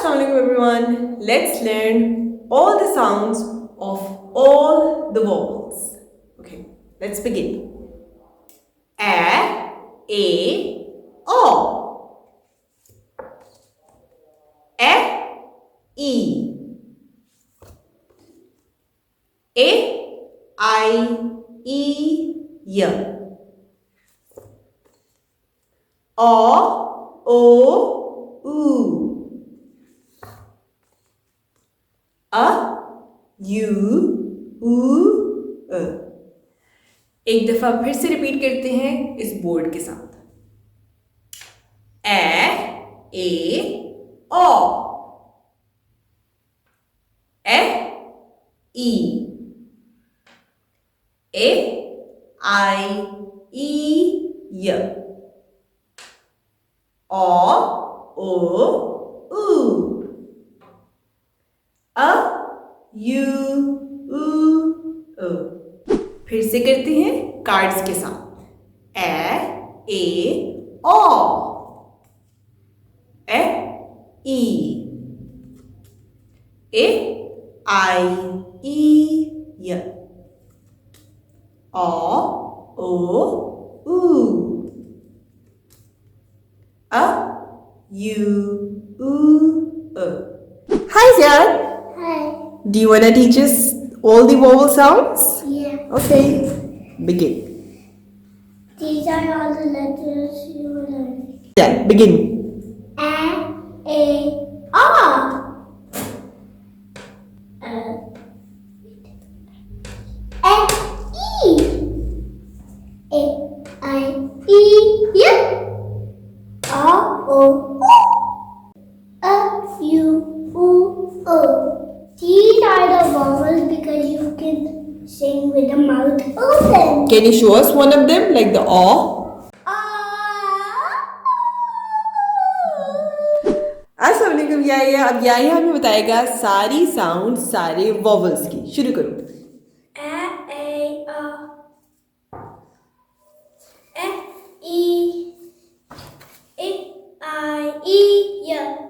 Assalamualaikum everyone. Let's learn all the sounds of all the vowels. Okay, let's begin. A, O. E, I. A, I, E, Y. O, U. A, U, E. एक दफा फिर से repeat करते हैं इस board के साथ. ए, ओ. ए, ई. ए, आई, ई, य. ओ, ऊ. अ, यू, उ. फिर से करते हैं कार्ड्स के साथ. ए, ओ. ए, ई. ए, आई, ई, य. ओ, ऊ. अ, यू, उ. Hi Ziyad. Hi. Do you want to teach us all the vowel sounds? Yeah. Okay. Begin. These are all the letters you will learn. Yeah, begin. A, O. E. A, I, E, Y. O, A, U, O. These are the vowels because you can sing with the mouth open. Can you show us one of them, like the O? अस्सलामुअलैकुम याया. अब याया हमें बताएगा सारी sound सारे vowels की. शुरू करो. A, O. E, I, E, Y.